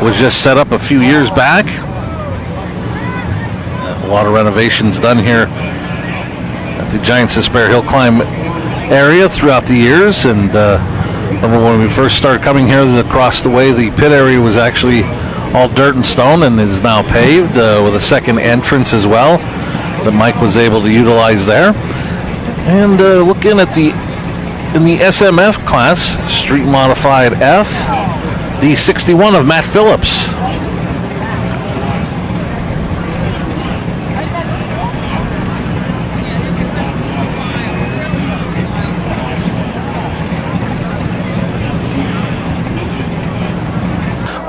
was just set up a few years back. A lot of renovations done here at the Giants Despair Hillclimb area throughout the years. And remember when we first started coming here across the way, the pit area was actually all dirt and stone and is now paved with a second entrance as well that Mike was able to utilize there. And looking at in the SMF class, Street Modified F, the 61 of Matt Phillips.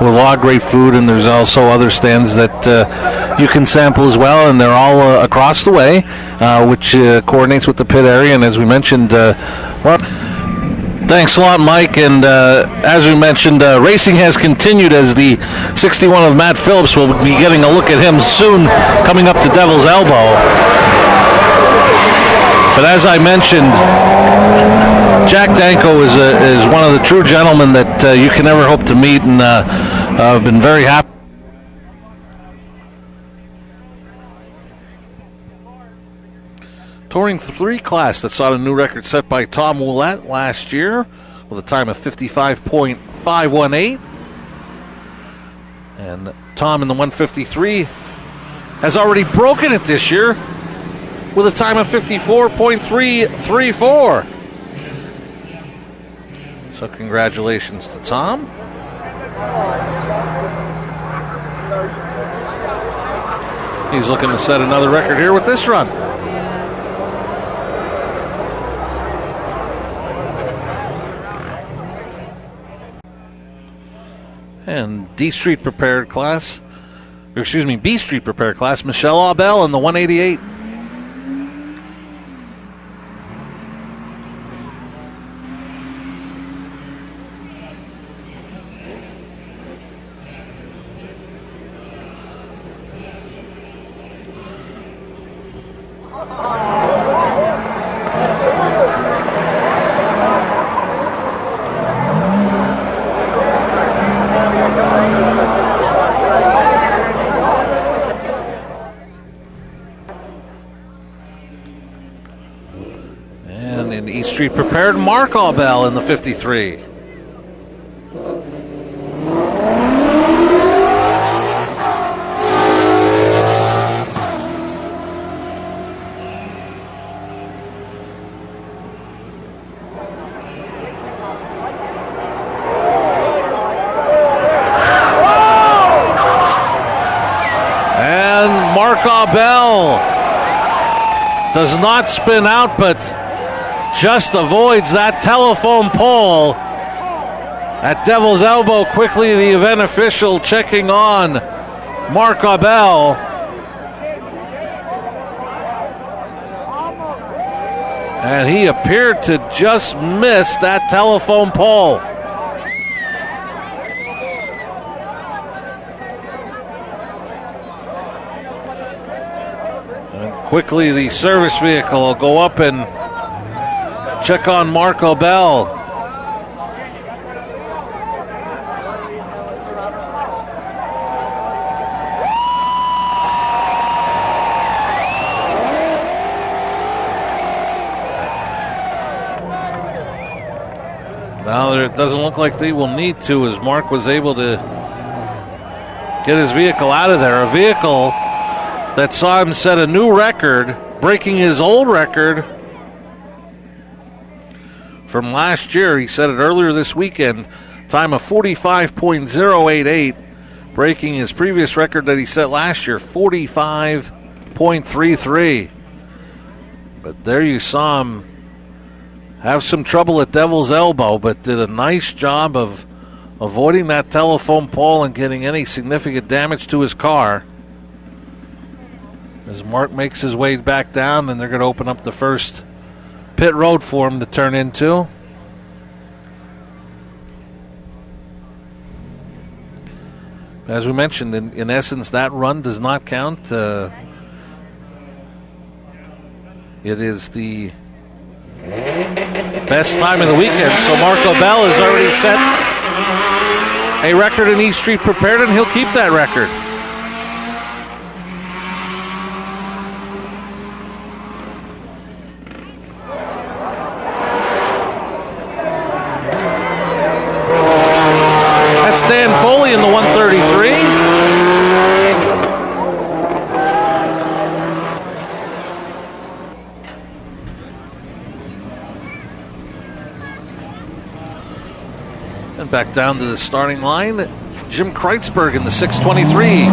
With a lot of great food, and there's also other stands that you can sample as well, and they're all across the way, which coordinates with the pit area. And as we mentioned, well, thanks a lot, Mike. And as we mentioned, racing has continued as the 61 of Matt Phillips will be getting a look at him soon, coming up to Devil's Elbow. But as I mentioned, Jack Danko is one of the true gentlemen that you can never hope to meet, and I've been very happy. Touring 3 class that saw a new record set by Tom Ouellette last year with a time of 55.518. And Tom in the 153 has already broken it this year with a time of 54.334. So congratulations to Tom. He's looking to set another record here with this run. And B Street prepared class, Michelle Aubel in the 188. Prepared Mark Aubel in the 53. And Mark Aubel does not spin out, but just avoids that telephone pole at Devil's Elbow. Quickly, the event official checking on Mark Aubel. And he appeared to just miss that telephone pole. And quickly, the service vehicle will go up and check on Mark Aubel. Now it doesn't look like they will need to, as Mark was able to get his vehicle out of there. A vehicle that saw him set a new record, breaking his old record from last year. He set it earlier this weekend, time of 45.088, breaking his previous record that he set last year, 45.33. But there you saw him have some trouble at Devil's Elbow, but did a nice job of avoiding that telephone pole and getting any significant damage to his car. As Mark makes his way back down, and they're going to open up the first pit road for him to turn into. As we mentioned, in essence, that run does not count. It is the best time of the weekend, so Mark Aubel is already set a record in East Street Prepared, and he'll keep that record. That's Dan Foley in the 133. And back down to the starting line, Jim Kreitzberg in the 623.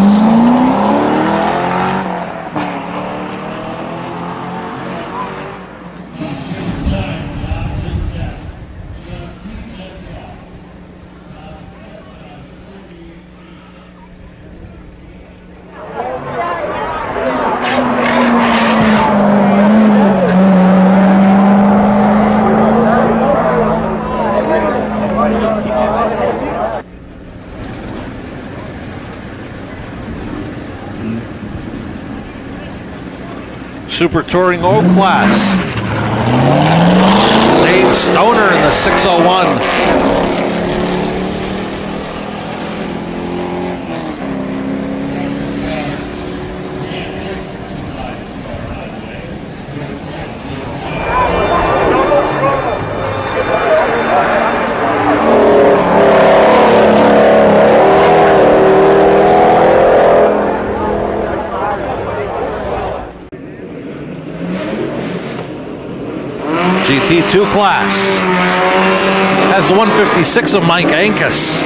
Super Touring O Class. Dave Stoner in the 601. GT2 class has the 156 of Mike Ankus.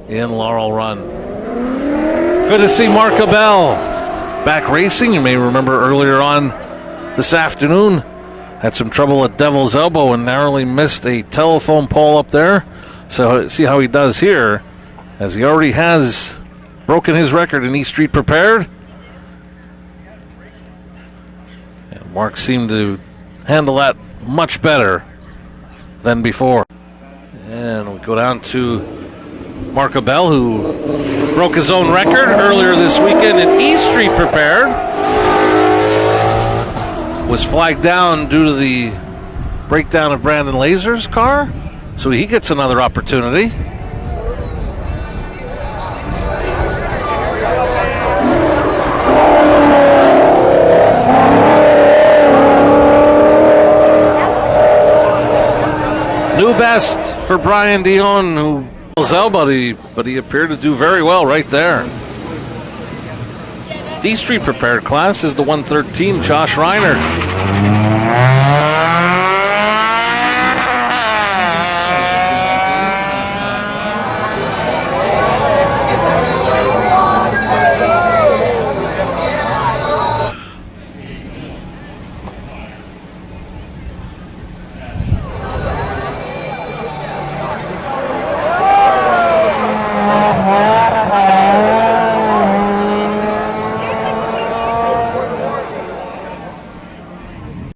In Laurel Run. Good to see Mark Abel back racing. You may remember earlier on this afternoon had some trouble at Devil's Elbow and narrowly missed a telephone pole up there. So see how he does here, as he already has broken his record in East Street Prepared. And Mark seemed to handle that much better than before. And we go down to Mark Abel, who broke his own record earlier this weekend in East Street Prepared, was flagged down due to the breakdown of Brandon Laser's car, so he gets another opportunity. New best for Brian Dion, who but he appeared to do very well right there. D Street Prepared class is the 113, Josh Reiner.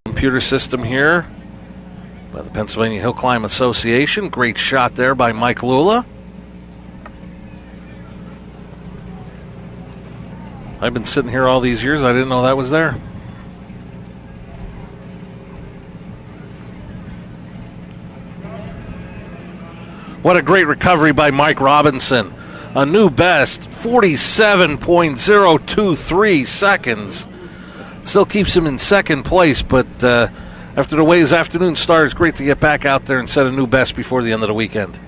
Computer system here by the Pennsylvania Hillclimb Association. Great shot there by Mike Lula. I've been sitting here all these years. I didn't know that was there. What a great recovery by Mike Robinson. A new best, 47.023 seconds. Still keeps him in second place, but after the way his afternoon started, it's great to get back out there and set a new best before the end of the weekend.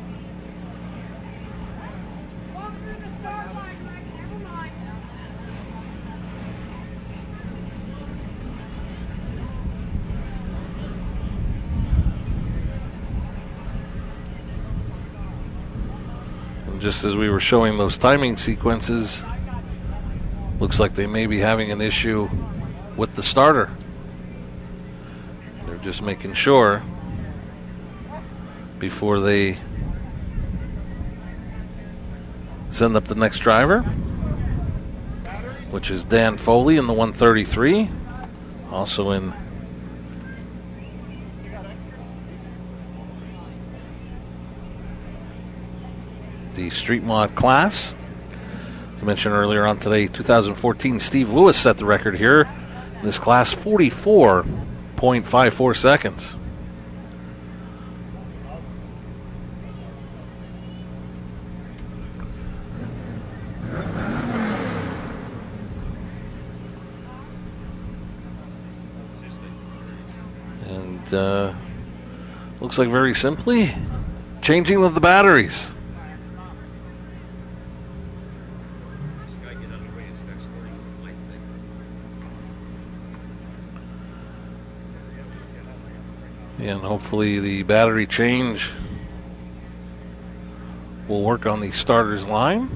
And just as we were showing those timing sequences, looks like they may be having an issue with the starter. They're just making sure before they send up the next driver. which is Dan Foley in the 133. Also in the Street Mod class. As I mentioned earlier on today, 2014 Steve Lewis set the record here in this class, 44.54 seconds. And looks like very simply changing of the batteries. And hopefully the battery change will work on the starter's line.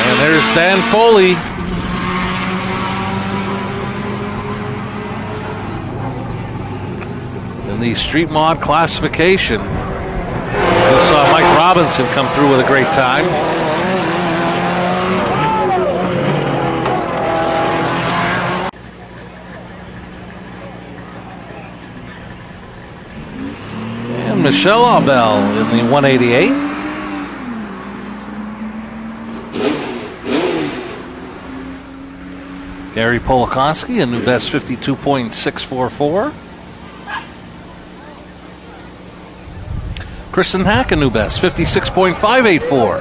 And there's Dan Foley. The Street Mod classification. Just saw Mike Robinson come through with a great time. And Michelle Abel in the 188. Gary Polakowski, a new best 52.644. Kristen Hack, a new best, 56.584.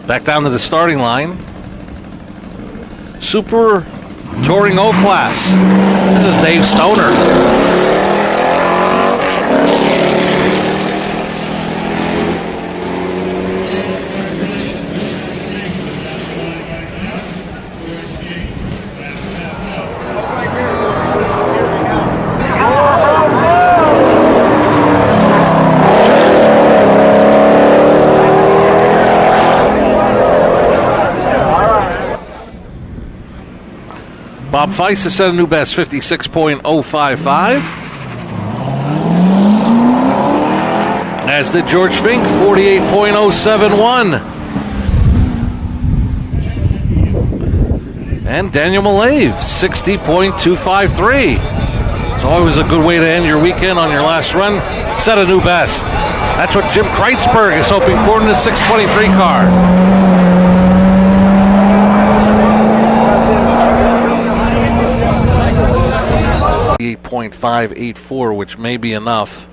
Back down to the starting line. Super Touring O class. This is Dave Stoner. Bob Feist has set a new best, 56.055. As did George Fink, 48.071. And Daniel Malave, 60.253. It's always a good way to end your weekend on your last run. Set a new best. That's what Jim Kreitzberg is hoping for in the 623 car. 8.584, which may be enough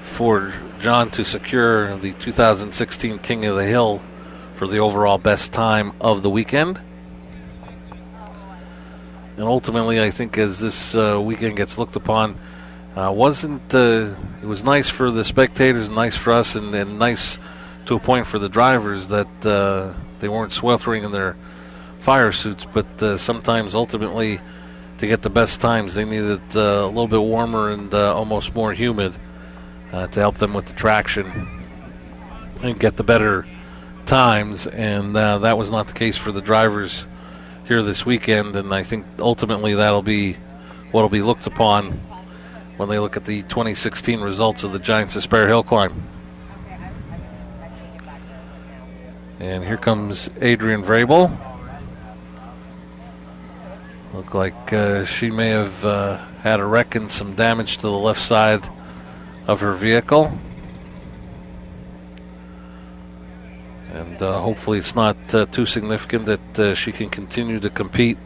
for John to secure the 2016 King of the Hill for the overall best time of the weekend. And ultimately, I think as this weekend gets looked upon, it was nice for the spectators, nice for us, and nice to a point for the drivers that they weren't sweltering in their fire suits, but sometimes ultimately to get the best times they needed a little bit warmer and almost more humid to help them with the traction and get the better times, and that was not the case for the drivers here this weekend, and I think ultimately that'll be what'll be looked upon when they look at the 2016 results of the Giants Despair Hillclimb. And here comes Adrian Vrabel. Look like she may have had a wreck and some damage to the left side of her vehicle. And hopefully it's not too significant that she can continue to compete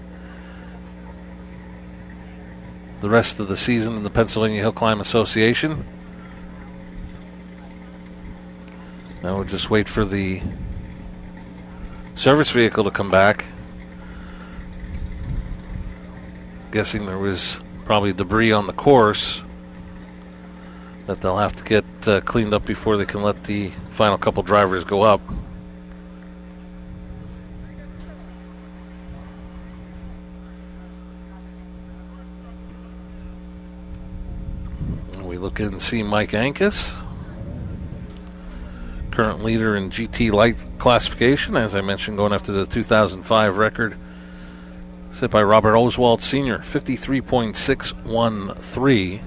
the rest of the season in the Pennsylvania Hill Climb Association. Now we'll just wait for the service vehicle to come back. Guessing there was probably debris on the course that they'll have to get cleaned up before they can let the final couple drivers go up. We look and see Mike Ankus, current leader in GT Light classification, as I mentioned, going after the 2005 record set by Robert Oswald Sr., 53.613.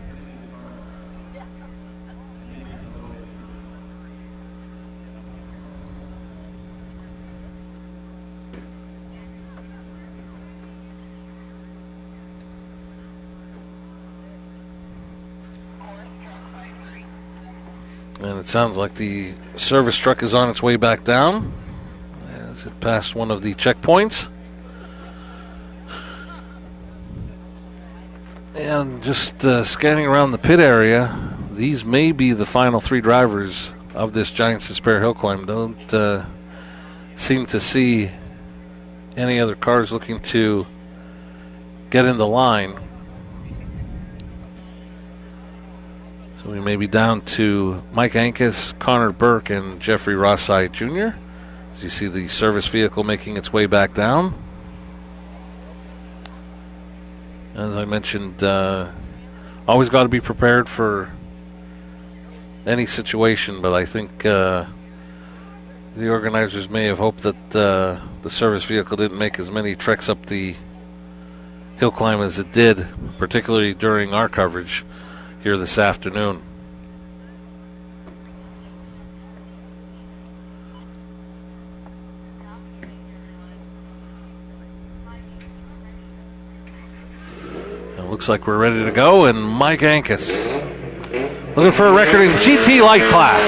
And it sounds like the service truck is on its way back down as it passed one of the checkpoints. And just scanning around the pit area, these may be the final three drivers of this Giants Despair Hillclimb. Don't seem to see any other cars looking to get in the line. So we may be down to Mike Ankus, Connor Burke, and Jeffrey Rossite Jr. As you see the service vehicle making its way back down. As I mentioned, always got to be prepared for any situation, but I think the organizers may have hoped that the service vehicle didn't make as many treks up the hill climb as it did, particularly during our coverage here this afternoon. It looks like we're ready to go, and Mike Ankus looking for a record in GT Light class.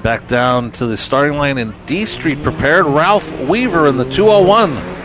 Back down to the starting line in D Street prepared. Ralph Weaver in the 201.